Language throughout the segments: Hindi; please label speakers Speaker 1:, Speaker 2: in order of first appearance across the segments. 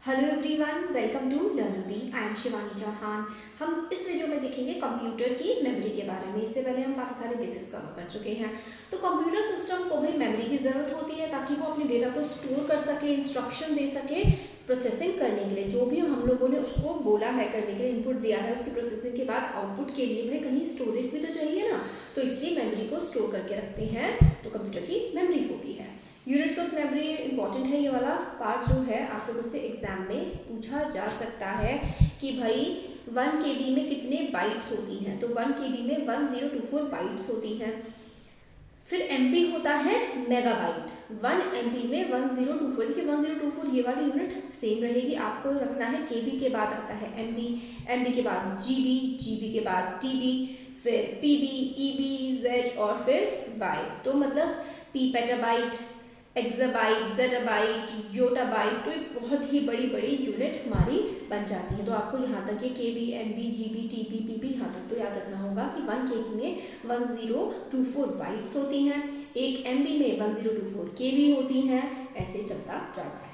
Speaker 1: Hello everyone, welcome to Learnbee. I am Shivani Chauhan. हम इस वीडियो में देखेंगे कंप्यूटर की मेमोरी के बारे में। इससे पहले हम काफ़ी सारे बेसिक्स कवर कर चुके हैं। तो कंप्यूटर सिस्टम को भी मेमोरी की ज़रूरत होती है ताकि वो अपने डेटा को स्टोर कर सके, इंस्ट्रक्शन दे सके प्रोसेसिंग करने के लिए। जो भी हम लोगों ने उसको बोला है करने के लिए, इनपुट दिया है, उसकी प्रोसेसिंग के बाद आउटपुट के लिए भाई कहीं स्टोरेज भी तो चाहिए ना। तो इसलिए मेमोरी को स्टोर करके रखते हैं, तो कंप्यूटर की मेमोरी होती है। यूनिट्स ऑफ मेमोरी इंपॉर्टेंट है। ये वाला पार्ट जो है आप लोगों से एग्जाम में पूछा जा सकता है कि भाई 1 KB में कितने बाइट्स होती हैं। तो 1 KB में 1024 बाइट्स होती हैं। फिर MB होता है मेगाबाइट। 1 MB में 1024। देखिए 1024 ये वाली यूनिट सेम रहेगी। आपको रखना है KB के बाद आता है MB के बाद GB, GB के बाद TB, फिर PB, EB, Z और फिर Y। तो मतलब P petabyte, exabyte, zettabyte, yottabyte. तो ये बहुत ही बड़ी बड़ी यूनिट हमारी बन जाती है। तो आपको यहाँ तक ये KB, MB, GB, TB, PB यहाँ तक तो याद रखना होगा कि 1 KB में 1024 बाइट्स होती हैं, 1 MB में 1024 KB होती हैं। ऐसे चलता जाता है।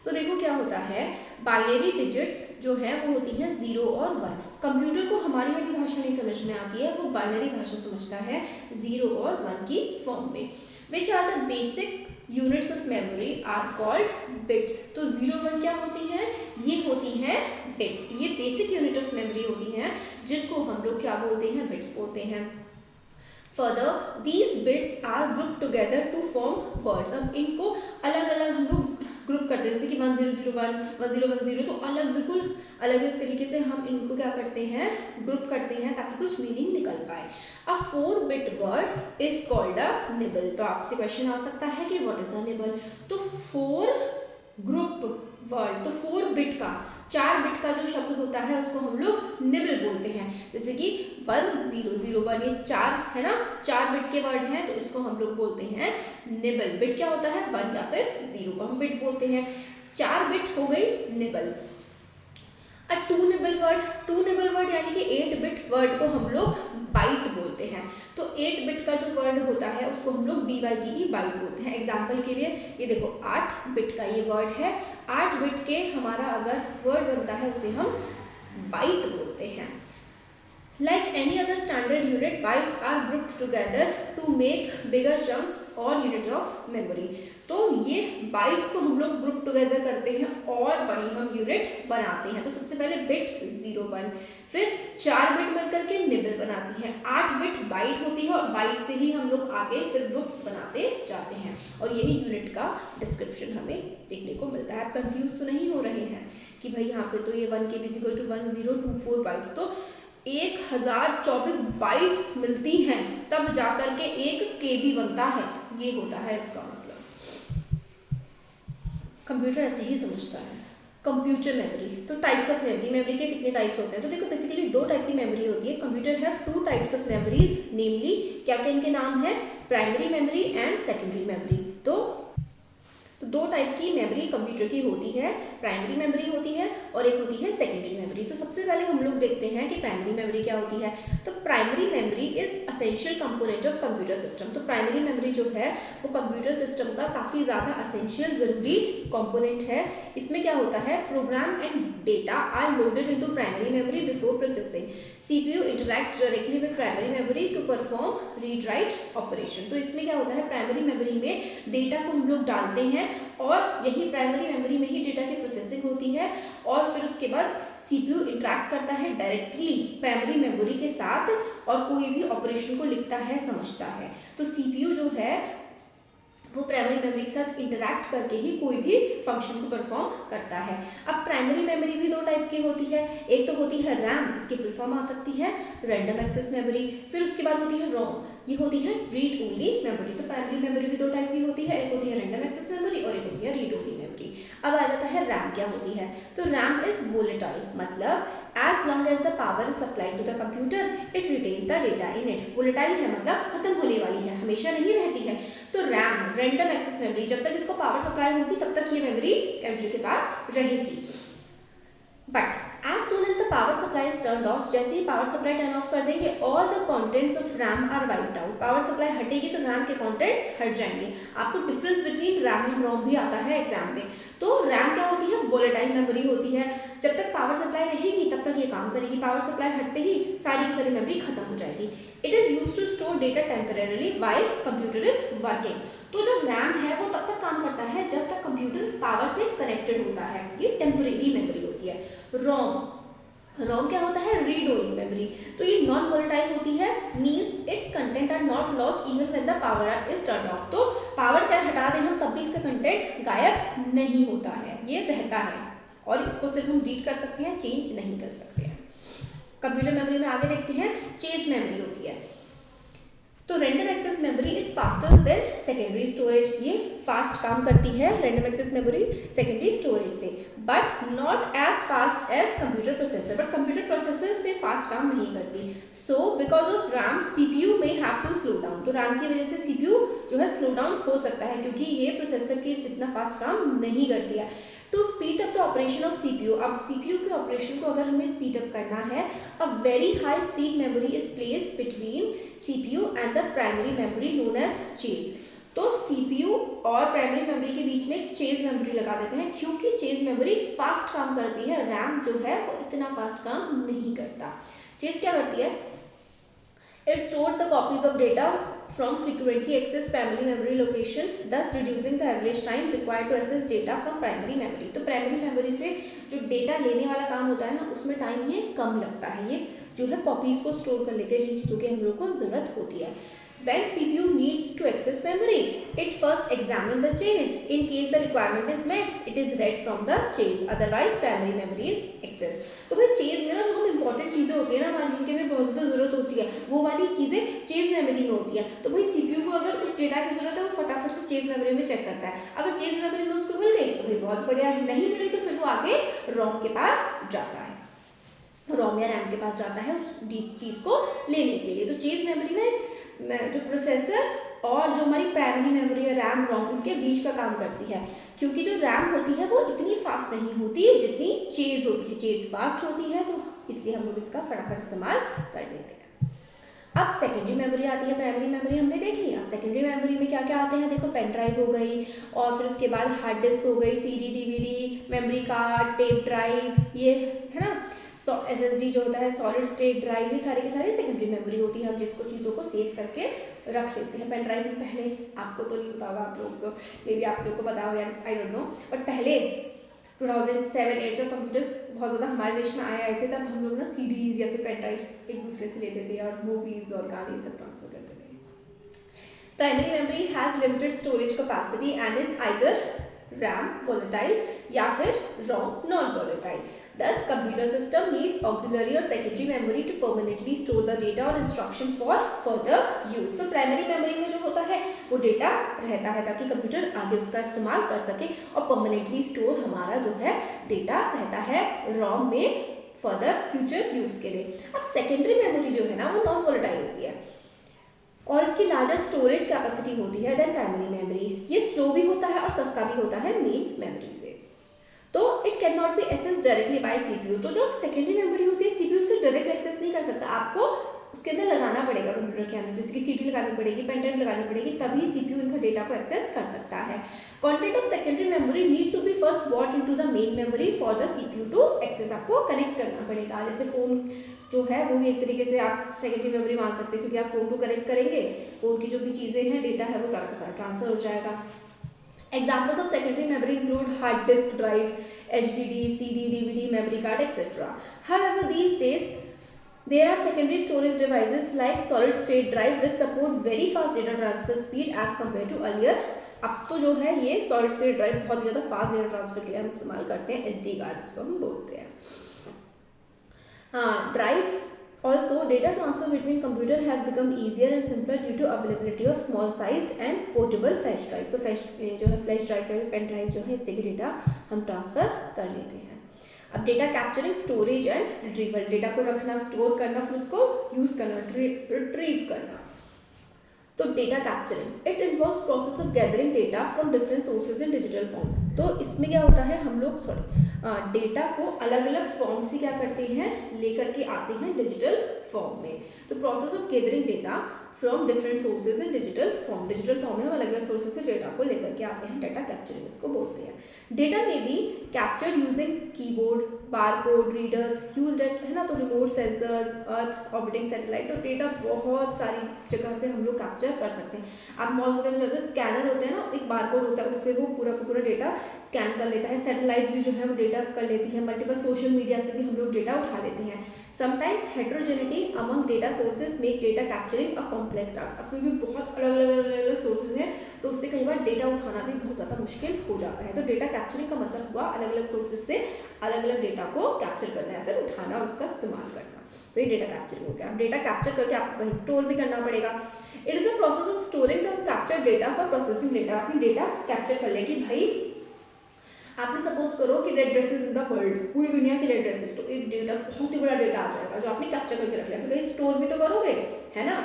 Speaker 1: तो देखो क्या होता है, बाइनरी डिजिट्स जो है वो होती हैं 0 और 1। कंप्यूटर को हमारी वाली भाषा नहीं समझ में आती है, वो बाइनरी भाषा समझता है 0 और 1 की फॉर्म में। Which are the basic units of memory are called bits. तो 0 1 क्या होती हैं, ये होती हैं बिट्स। ये बेसिक यूनिट ऑफ मेमोरी होती हैं जिनको हम लोग क्या बोलते हैं, बिट्स बोलते हैं। Further these bits are group together to form words. अब इनको अलग अलग हम लोग ग्रुप करते हैं, जैसे कि 1001, 1010। तो अलग बिल्कुल अलग अलग तरीके से हम इनको क्या करते हैं, ग्रुप करते हैं ताकि कुछ मीनिंग निकल पाए। अ 4-bit word is called a nibble. तो आपसे क्वेश्चन आ सकता है कि व्हाट इज अ निबल। तो 4 ग्रुप वर्ड, तो 4 बिट का, 4 बिट का जो शब्द होता है उसको हम लोग निबल बोलते हैं। जैसे कि 1001, ये 4 है ना, 4 बिट के वर्ड हैं, तो इसको हम लोग बोलते हैं निबल। बिट क्या होता है, 1 या फिर 0 को हम बिट बोलते हैं। 4 बिट हो गई निबल। अ 2 निबल वर्ड, 2 निबल वर्ड यानी कि 8 बिट वर्ड को हम लोग बाइट बोलते हैं। तो 8 बिट का जो वर्ड होता है उसको हम लोग BYTE बाइट बोलते हैं। एग्जाम्पल के लिए ये देखो 8 बिट का ये वर्ड है। 8 बिट के हमारा अगर वर्ड बनता है उसे हम बाइट बोलते हैं। Like any other standard unit, bytes are grouped together to make bigger chunks or unit of memory। तो ये बाइट्स को हम लोग ग्रुप टुगेदर करते हैं और बड़ी हम यूनिट बनाते हैं। तो सबसे पहले बिट 0 1, फिर 4 बिट मिलकर के निबल बनाती हैं। 8 बिट बाइट होती है और बाइट से ही हम लोग आगे फिर ग्रुप्स बनाते जाते हैं। और यही यूनिट का डिस्क्रिप्शन हमें देखने को मिलता है। आप कंफ्यूज तो नहीं हो रहे हैं कि भाई यहाँ पे तो ये 1 KB = 1024 बाइट्स। तो 1024 बाइट्स मिलती हैं तब जाकर के 1 KB बनता है। ये होता है इसका मतलब। कंप्यूटर ऐसे ही समझता है। कंप्यूटर मेमोरी, तो टाइप्स ऑफ मेमोरी, मेमोरी के कितने टाइप्स होते हैं। तो देखो बेसिकली 2 टाइप की मेमोरी होती है। Computer have 2 types of memories, namely क्या क्या इनके नाम है, primary memory and secondary memory. तो 2 टाइप की मेमोरी कंप्यूटर की होती है, प्राइमरी मेमोरी होती है और एक होती है सेकेंडरी मेमोरी। तो सबसे पहले हम लोग देखते हैं कि प्राइमरी मेमोरी क्या होती है। तो primary memory is essential component of computer system. तो प्राइमरी मेमोरी जो है वो कंप्यूटर सिस्टम का काफ़ी ज़्यादा असेंशियल ज़रूरी कंपोनेंट है। इसमें क्या होता है, program and data are loaded into primary memory before processing. CPU interact directly with primary memory to perform read write operation. तो इसमें क्या होता है, प्राइमरी मेमोरी में डेटा को हम लोग डालते हैं और यही प्राइमरी मेमोरी में ही डेटा की प्रोसेसिंग होती है। और फिर उसके बाद CPU इंटरैक्ट करता है डायरेक्टली प्राइमरी मेमोरी के साथ और कोई भी ऑपरेशन को लिखता है, समझता है। तो CPU जो है वो प्राइमरी मेमोरी के साथ इंटरैक्ट करके ही कोई भी फंक्शन को परफॉर्म करता है। अब प्राइमरी मेमोरी भी 2 टाइप की होती है। एक तो होती है रैम, इसकी फुल फॉर्म आ सकती है रैंडम एक्सेस मेमोरी। फिर उसके बाद होती है रोम, ये होती है रीड ओनली मेमोरी। तो प्राइमरी मेमोरी भी 2 टाइप की होती है, एक होती है रैंडम एक्सेस मेमोरी और एक होती है रीड ओनली मेमोरी। अब आ जाता है रैम क्या होती है। तो रैम इज वोलेटाइल, मतलब as long as the power is supplied to the computer it retains the data in it. Volatile है मतलब खत्म होने वाली है, हमेशा नहीं रहती है। तो रैम रैंडम एक्सेस मेमोरी, जब तक इसको पावर सप्लाई होगी तब तक ये मेमोरी कंप्यूटर के पास रहेगी। But as soon as the power supply is turn off, जैसे ही पावर सप्लाई टर्न ऑफ कर देंगे all the contents of RAM are wiped out. Power supply हटेगी तो रैम के कंटेंट्स हट जाएंगे। आपको difference between RAM and ROM भी आता है एग्जाम में। तो रैम क्या होती है, वोलेटाइल मेमोरी होती है, जब तक पावर सप्लाई रहेगी तब तक ये काम करेगी, पावर सप्लाई हटते ही सारी की सारी मेमोरी खत्म हो जाएगी। It is use to store data temporarily while computer is working. तो जो रैम है वो तब तक काम करता है जब तक कंप्यूटर पावर से कनेक्टेड होता है, ये टेम्परेरी मेमोरी होती है। रोम क्या होता है, रीड ओनली मेमोरी। तो ये नॉन वोलेटाइल होती है, means its content are not lost even when the power is turn off. तो पावर चाहे हटा दें हम तब भी इसका कंटेंट गायब नहीं होता है, ये रहता है और इसको सिर्फ हम रीड कर सकते हैं, चेंज नहीं कर सकते हैं। कंप्यूटर मेमोरी में आगे देखते हैं, चेज मेमोरी होती है। तो random access memory is faster than secondary storage, ये फास्ट काम करती है random access memory secondary storage से, but not as fast as computer processor. But computer processor से फास्ट काम नहीं करती। So because of RAM CPU में हैव टू स्लो डाउन। तो रैम की वजह से सीपीयू जो है स्लो डाउन हो सकता है, क्योंकि ये प्रोसेसर की जितना फास्ट काम नहीं करती है। To speed up the operation of CPU, अब सीपीयू के ऑपरेशन को अगर हमें स्पीड अप करना है, a very high speed memory is placed between CPU and the primary memory known as cache. तो सीपीयू और प्राइमरी मेमोरी के बीच में एक चेज मेमोरी लगा देते हैं, क्योंकि चेज मेमोरी फास्ट काम करती है, रैम जो है वो इतना फास्ट काम नहीं करता। चेज क्या करती है, it stores the copies of data from frequently accessed primary memory location, thus reducing the average time required to access data from primary memory। तो प्राइमरी मेमोरी से जो डेटा लेने वाला काम होता है ना, उसमें टाइम ये कम लगता है, ये जो है कॉपीज को स्टोर कर लेते हैं जिन चीज़ों की हम लोग को जरूरत होती है। When CPU needs to access memory, it first examines the chase. In case the requirement is met, it is read from the chase. Otherwise, primary memory is accessed. तो भाई चेज में ना जो हम इंपॉर्टेंट चीज़ें होती है ना हमारी, जिनके में बहुत ज़्यादा ज़रूरत होती है, वो वाली चीज़ें चेज मेमोरी में होती है। तो भाई सीपीयू को अगर उस डेटा की ज़रूरत है, वो फटाफट से चेज मेमोरी में चेक करता है। अगर चेज मेमोरी में उसको मिल गई तो भाई बहुत बढ़िया है, नहीं मिली तो फिर वो आगे रोम के पास जाता है, रोम या रैम के पास जाता है उस चीज़ को लेने के लिए। तो चेज मेमोरी ना जो प्रोसेसर और जो हमारी प्राइमरी मेमोरी और रैम रोम उनके बीच का काम करती है, क्योंकि जो रैम होती है वो इतनी फास्ट नहीं होती जितनी चेज होती है। चेज फास्ट होती है तो इसलिए हम लोग इसका फटाफट इस्तेमाल कर लेते हैं। अब सेकेंडरी मेमोरी आती है, प्राइमरी मेमोरी हमने देख ली। अब सेकेंडरी मेमोरी में क्या क्या आते हैं, देखो पेन ड्राइव हो गई, और फिर उसके बाद हार्ड डिस्क हो गई, CD DVD, memory card, tape drive, ये है ना, एसएसडी जो होता है सॉलिड स्टेट ड्राइव, ये सारे के सारे सेकेंडरी मेमोरी होती है। हम जिसको चीज़ों को सेव करके रख लेते हैं। पेन ड्राइव में पहले आपको तो नहीं पता होगा, आप लोग को मे बी आप लोग को पता होगा, आई डोंट नो, बट पहले 2007-8 जब कंप्यूटर्स बहुत ज़्यादा हमारे देश में आए थे, तब हम लोग ना सीडीज़ या फिर पेन ड्राइव्स एक दूसरे से लेते थे और मूवीज़ और गाने सब ट्रांसफर करते थे। Primary memory has limited storage capacity and is either RAM volatile या फिर ROM non volatile. Thus, computer system needs auxiliary or secondary memory to permanently store the data or instruction for further use। तो प्राइमरी मेमोरी में जो होता है वो डेटा रहता है ताकि कंप्यूटर आगे उसका इस्तेमाल कर सके, और परमानेंटली स्टोर हमारा जो है डेटा रहता है रोम में फर्दर फ्यूचर यूज के लिए। अब सेकेंडरी मेमोरी जो है ना वो नॉन वोलेटाइल होती है और इसकी लार्जर स्टोरेज कैपेसिटी होती है देन प्राइमरी मेमोरी। ये स्लो भी होता है और सस्ता भी होता है मेन मेमोरी से। तो it can not be access directly by CPU. तो जो सेकेंडरी मेमोरी होती है सीपीयू से डायरेक्ट एक्सेस नहीं कर सकता, आपको उसके अंदर लगाना पड़ेगा कंप्यूटर के अंदर, जैसे कि सीडी लगानी पड़ेगी, पेन ड्राइव लगानी पड़ेगी, तभी सीपीयू इनका डेटा को एक्सेस कर सकता है। Content of secondary memory need to be first brought into the main memory for the CPU to access. आपको कनेक्ट करना पड़ेगा, जैसे फ़ोन जो है वो भी एक तरीके से आप सेकेंडरी मेमोरी मान सकते हैं, क्योंकि आप फ़ोन को कनेक्ट करेंगे, फ़ोन की जो भी चीज़ें हैं, डेटा है, वो सारा का सारा ट्रांसफर हो जाएगा। Examples of secondary memory include hard disk drive, HDD, CD, DVD, memory card, etc. However, these days there are secondary storage devices like solid state drive which support very fast data transfer speed as compared to earlier। अब तो जो है ये solid state drive बहुत ज़्यादा फास्ट डेटा ट्रांसफर के लिए हम इस्तेमाल करते हैं, SD कार्ड इसको हम बोलते हैं। हाँ, drive Also, data transfer between computer have become easier and simpler due to availability of small-sized and portable flash drive। तो जो है फ्लैश ड्राइव है, पेन ड्राइव जो है, इससे भी डेटा हम ट्रांसफ़र कर लेते हैं। अब data capturing, storage and retrieval, data को रखना, स्टोर करना, फिर उसको यूज़ करना, रिट्रीव करना। तो data capturing it involves process of gathering data from different sources in digital form. तो इसमें क्या होता है, हम लोग डेटा को अलग अलग फॉर्म से क्या करते हैं, लेकर के आते हैं डिजिटल फॉर्म में। तो process of gathering data from different sources in digital form, digital form में हम अलग अलग सोर्सेज से डेटा को लेकर के आते हैं, डेटा कैप्चरिंग इसको बोलते हैं। डेटा में be captured using keyboard, barcode readers used eight, है ना, तो रिमोट सेंसर्स, अर्थ ऑर्बिटिंग सैटेलाइट, तो डेटा बहुत सारी जगह से हम लोग कैप्चर कर सकते हैं। आप मॉल्स वगैरह में जाते हैं, स्कैनर होते हैं ना, एक बारकोड होता है, उससे वो पूरा का पूरा डेटा स्कैन कर लेता है। सैटेलाइट भी जो है वो डेटा कर लेती है। मल्टीपल सोशल मीडिया से भी हम लोग डेटा उठा लेते हैं। Sometimes heterogeneity among data sources make data capturing a complex task. अब क्योंकि बहुत अलग अलग सोर्सेज हैं तो उससे कई बार डेटा उठाना भी बहुत ज़्यादा मुश्किल हो जाता है। तो डेटा कैप्चरिंग का मतलब हुआ अलग अलग सोर्सेज से अलग अलग डेटा को कैप्चर करना है, फिर उठाना और उसका इस्तेमाल करना। तो ये डेटा कैप्चरिंग हो गया। डेटा कैप्चर करके आपको कहीं स्टोर भी करना पड़ेगा। It is a process of storing the capture data for processing data. आपने डेटा कैप्चर कर ले कि भाई आपने सपोज करो कि red dresses in the world, पूरी दुनिया की रेड ड्रेसेस, तो एक डेटा बहुत ही बड़ा डेटा आ जाएगा जो आपने कैप्चर करके रख लिया, फिर कहीं स्टोर भी तो करोगे, है ना।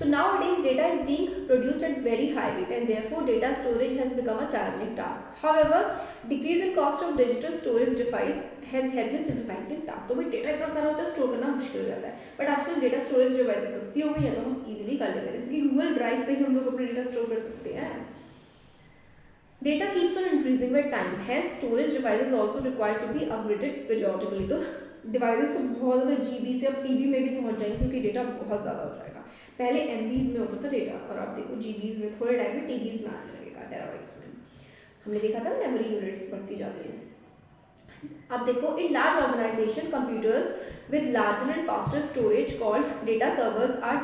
Speaker 1: तो now days data is being produced at very high rate and therefore data storage has become a challenging task. However decrease in cost of digital storage device has helped in simplifying task. तो भाई डेटा इतना सारा होता है, स्टोर करना मुश्किल हो जाता है, बट आजकल डेटा स्टोरेज डिवाइसेस सस्ती हो गई है तो हम इजीली कर लेते हैं। जैसे कि गूगल ड्राइव पे ही हम लोग अपने डेटा स्टोर कर सकते हैं। Data keeps on increasing with time, hence storage devices also required to be upgraded periodically। तो डिवाइसेस को बहुत ज़्यादा जीबी से अब टीबी में भी पहुंच जाएंगे क्योंकि डेटा बहुत ज़्यादा हो जाएगा। पहले एमबीज में होता था डेटा और अब देखो जीबीज में, थोड़े टाइम में टीबीज में आने लगेगा, टेराबाइट्स में। हमने देखा था मेमोरी यूनिट्स बढ़ती जाती है। अब देखो in large organisation computers with larger and faster storage called data servers are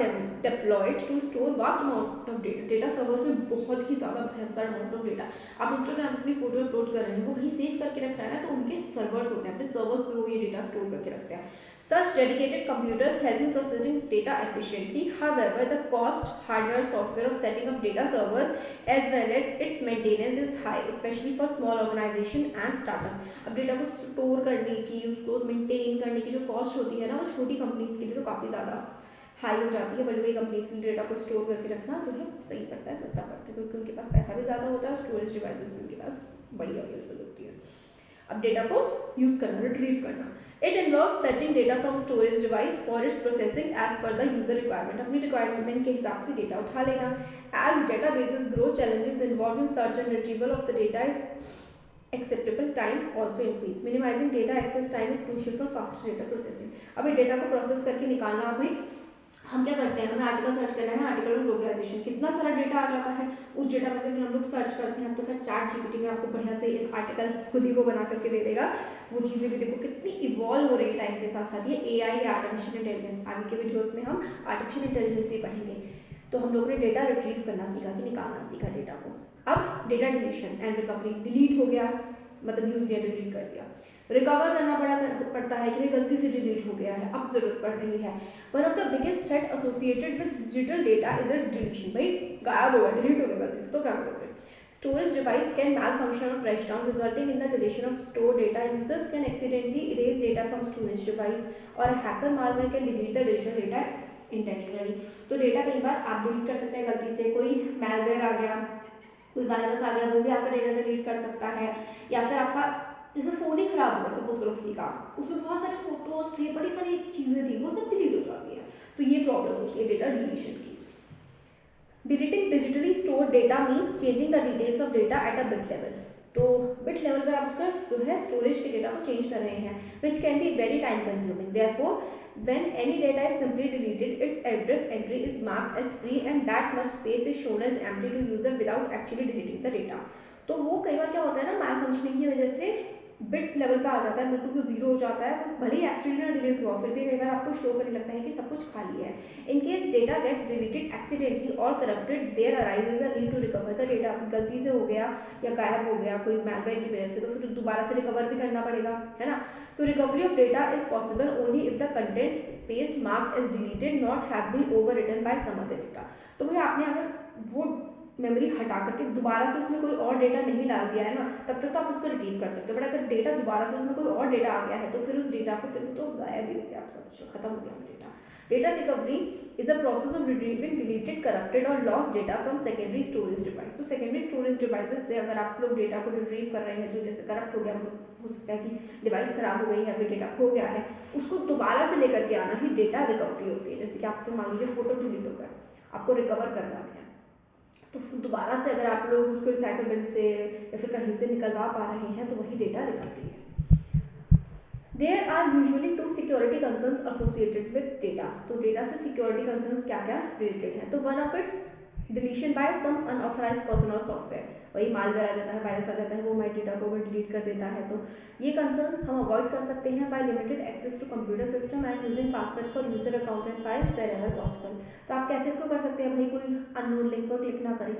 Speaker 1: deployed to store vast amount of data। Data servers में बहुत ही ज़्यादा भयंकर अमाउंट ऑफ डेटा, आप इंस्टाग्राम पर अपनी फोटो अपलोड कर रहे हैं, वो कहीं सेव करके रख रहा है ना, तो उनके सर्वर्स होते हैं, अपने सर्वर्स पे वो ये डेटा स्टोर करके रखते हैं। Such dedicated computers help in processing data efficiently. However, the cost, hardware, software of setting up data servers as well as its maintenance is high, especially for small organization and startup। अब डेटा को स्टोर करने की, उसको मेंटेन करने की जो कॉस्ट होती है ना, वो छोटी कंपनीज के लिए तो काफ़ी ज़्यादा हाई हो जाती है। बड़ी बड़ी कंपनीज के लिए डेटा को स्टोर करके रखना जो है सही पड़ता है, सस्ता पड़ता है, क्योंकि उनके पास पैसा भी ज़्यादा होता है और स्टोरेज डिवाइसेस भी उनके पास बड़ी अवेलेबल होती है। अब डेटा को यूज़ करना, रिट्रीव करना। It involves fetching data from storage device for its processing as per the user requirement. अपनी रिक्वायरमेंट के हिसाब से डेटा उठा लेना। As data bases grow, challenges involve in search and retrieval of the data is acceptable time also increase। minimizing data access time is crucial for faster data processing। अभी डेटा को प्रोसेस करके निकालना, अभी हम क्या करते हैं, हमें आर्टिकल सर्च करना है, आर्टिकल में ग्लोबलाइजेशन, कितना सारा डेटा आ जाता है, उस डेटा में से फिर हम लोग सर्च करते हैं। अब तो खैर चैट जीपीटी में आपको बढ़िया से एक आर्टिकल खुद ही वो बना करके दे देगा। वो चीज़ें भी देखो कितनी इवॉल्व हो रही है टाइम के साथ साथ। ये एआई या आर्टिफिशियल इंटेलिजेंस, आगे के वीडियोज़ में हम आर्टिफिशियल इंटेलिजेंस भी पढ़ेंगे। तो हम लोगों ने डेटा रिट्रीव करना सीखा कि निकालना सीखा डेटा को। अब data deletion and recovery, delete हो गया मतलब यूज या डिलीट कर दिया, रिकवर करना पड़ता है कि भाई गलती से डिलीट हो गया है, अब जरूरत पड़ रही है। One of the biggest threat associated with digital data is it's deletion. भाई गायब हो गया, डिलीट हो गया गलती से, तो क्या करोगे। Storage device can malfunction और crash down resulting in the deletion of store data. Users can accidentally erase data from storage device और hacker malware can delete the digital data intentionally. तो डेटा कई बार आप डिलीट कर सकते हैं गलती से, कोई मैलवेयर आ गया, कोई वायरस आ गया, वो भी आपका डेटा डिलीट कर सकता है। या फिर आपका जैसे फ़ोन ही ख़राब हो गया सपोज करो किसी का, उसमें बहुत सारे फोटोज़ थे, बड़ी सारी चीज़ें थी, वो सब डिलीट हो जाती है। तो ये प्रॉब्लम होती है डेटा डिलीशन की। Deleting digitally store data means changing the details of data at a bit level. तो बिट लेवल पर आप उसका जो है स्टोरेज के डेटा को चेंज कर रहे हैं, which can be very time consuming. Therefore when any data is simply deleted, its address entry is marked as free and that much space is shown as empty to user without actually deleting the data। तो वो कई बार क्या होता है ना, मैल फंक्शनिंग की वजह से बिट लेवल पे आ जाता है, बिल्कुल जीरो हो जाता है, भले ही एक्चुअली ना डिलीट हुआ, फिर भी कई बार आपको शो करने लगता है कि सब कुछ खाली है। In case data gets deleted accidentally और corrupted, there arises a need to recover the data. गलती से हो गया या गायब हो गया कोई मैलवेयर की वजह से, तो फिर दोबारा से रिकवर भी करना पड़ेगा, है ना। तो recovery of data is possible only if the contents space marked as deleted not have been overwritten by some other data. तो भाई आपने अगर वो मेमोरी हटा करके दोबारा से उसमें कोई और डेटा नहीं डाल दिया है ना, तब तक तो आप उसको रिट्रीव कर सकते हो। बट अगर डेटा दोबारा से उसमें कोई और डेटा आ गया है तो फिर उस डेटा को फिर तो गायब ही हो गया, आप समझो खत्म हो गया data. Data recovery is a process of retrieving deleted, corrupted और lost data from secondary storage device. तो सेकेंडरी स्टोरेज डिवाइसेस से अगर आप लोग डेटा को रिट्रीव कर रहे हैं जो जैसे करप्ट हो गया, हो सकता है कि डिवाइस खराब हो गई है, फिर डेटा खो गया है, उसको दोबारा से लेकर के आना ही डेटा रिकवरी होती है। जैसे कि आपको मान लीजिए फोटो डिलीट हो गया, आपको रिकवर करना है, तो दोबारा से अगर आप लोग उसको रिसाइकल बिन से या फिर कहीं से निकलवा पा रहे हैं तो वही डेटा रिकवरी है। There are usually 2 security concerns associated with data. तो डेटा से सिक्योरिटी कंसर्न्स क्या क्या रिलेटेड है, तो one of its deletion by some unauthorised person और सॉफ्टवेयर। वही मालवेयर आ जाता है, वायरस आ जाता है, वो हमारे डेटा को अगर डिलीट कर देता है तो ये कंसर्न हम अवॉइड कर सकते हैं by limited access to computer system and using password for user account and files wherever possible. तो आप कैसे इसको कर सकते हैं, भाई कोई अननोन लिंक पर क्लिक ना करें,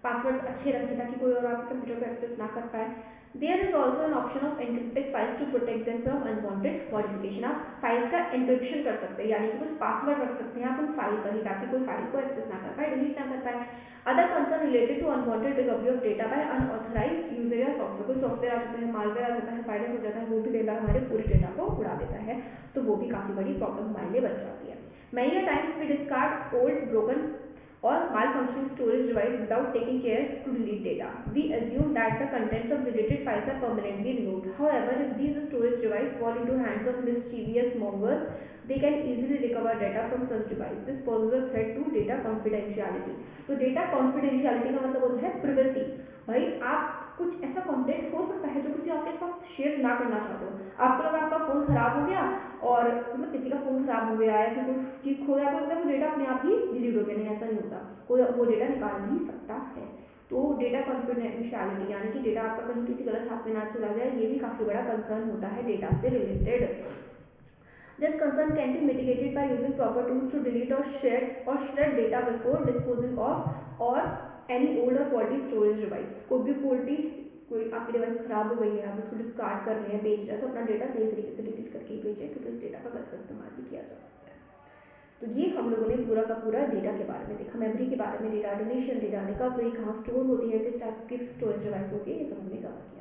Speaker 1: पासवर्ड्स अच्छे रखें ताकि कोई और आपके कंप्यूटर को एक्सेस ना कर पाए। There is also an option of encrypted files to protect them from unwanted modification. आप फाइल्स का एनक्रिप्शन कर सकते हैं, यानी कि कुछ पासवर्ड रख सकते हैं आप उन फाइल पर ही ताकि कोई फाइल को एक्सेस ना कर पाए, डिलीट ना कर पाए। Other concern related to unwanted recovery of data by unauthorised user या सॉफ्टवेयर। कोई सॉफ्टवेयर आ जाता है, मालवेयर आ जाता है, वायरस आ जाता है, वो भी कई बार हमारे पूरे डेटा को उड़ा देता है, तो वो भी काफ़ी बड़ी प्रॉब्लम हमारे लिए बन जाती है। Many times we discard old, broken or malfunctioning storage device without taking care to delete data. We assume that the contents of deleted files are permanently removed. However, if these storage devices fall into hands of mischievous mongers, they can easily recover data from such device. This poses a threat to data confidentiality. तो data confidentiality का मतलब होता है privacy। भाई आप कुछ ऐसा कंटेंट हो सकता है जो किसी आपके साथ शेयर ना करना चाहते हो। आपको लगा आपका फ़ोन ख़राब हो गया और मतलब किसी का फ़ोन ख़राब हो गया या फिर कोई चीज़ खो गया, आपको लगता है वो डेटा अपने आप ही डिलीट हो गया। नहीं, ऐसा नहीं होता, कोई वो डेटा निकाल भी सकता है। तो डेटा कॉन्फिडेंशियलिटी यानी कि डेटा आपका कहीं किसी गलत हाथ में ना चला जाए, ये भी काफ़ी बड़ा कंसर्न होता है डेटा से related. This concern can be mitigated by using proper tools to delete or shred data before disposing of or any old or faulty storage device. कोई आपकी डिवाइस ख़राब हो गई है, आप उसको डिस्कार्ड कर रहे हैं, बेच रहे हैं, तो अपना डेटा सही तरीके से डिलीट करके ही बेचें, क्योंकि उस डेटा का गलत इस्तेमाल भी किया जा सकता है। तो ये हम लोगों ने पूरा का पूरा डेटा के बारे में देखा, मेमोरी के बारे में, डेटा डिलीशन, डेटा रिकवरी, कहाँ स्टोर होती है, किस टाइप की स्टोरेज डिवाइस होती है, ये सब हमने कवर किया।